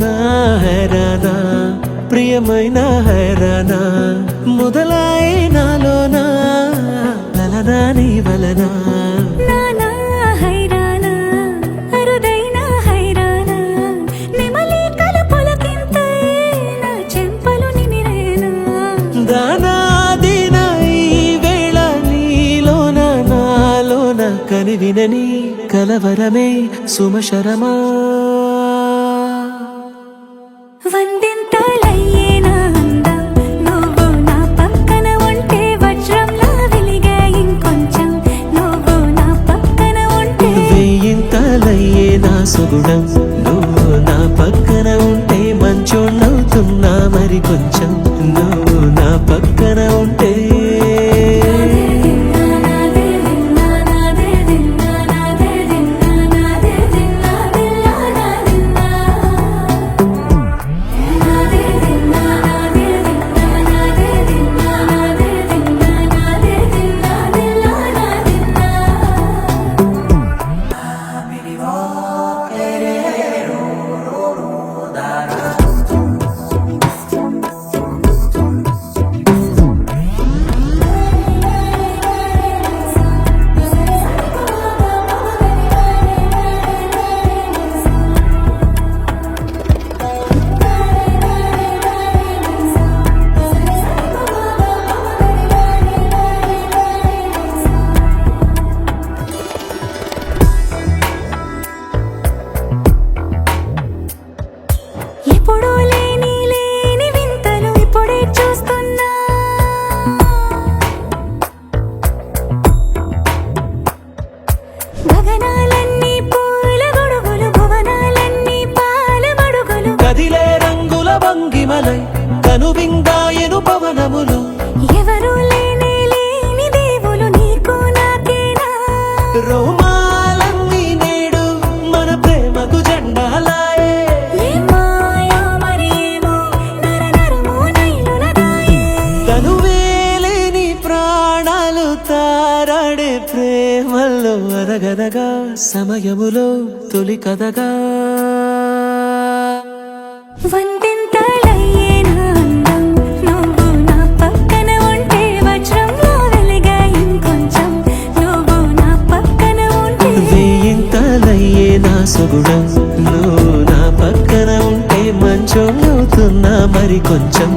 అవుతున్నా హైరానా ప్రియమైన హైరానా మొదలాయి నాలోనా లలనా నీ వలనా కనివినని కలవరమే సుమశరమా వందింతలయ్యేనా అందం నువ్వు నా పక్కన ఉంటే వజ్రంలా వెలిగే ఇంకొంచెం నువ్వు నా పక్కన ఉంటే వెయ్యింతలయ్యేనా సుగుణం నువ్వు నా పక్కన ఉంటే మంచోళ్ళవుతున్నా మరి కొంచెం నువ్వు నా పక్కన ఉంటే ఎప్పుడూ లేని వింతలు ఇప్పుడే చూస్తున్నా గగనాలన్నీ పూల గొడుగులు భువనాలన్నీ పాల మడుగులు కదిలే రంగుల భంగిమలై కనువిందాయను పవనములు ఎవరు లేని దేవులు నీకు నాకేనా రోమాలన్నీ నేడు మన ప్రేమకు జెండాలాయే తనువేలేని ప్రాణాలు తారాడే ప్రేమల్లో అరగదగా సమయములో తొలి కదగా వందింతలయ్యేనా అందం నువ్వు నా పక్కన ఉంటే వజ్రంలా వెలిగే ఇంకొంచెం నువ్వు నా పక్కన ఉంటే వెయ్యింతలయ్యేనా సుగుణం నువ్వు నా పక్కన ఉంటే మంచోళ్ళవుతున్నా మరి కొంచెం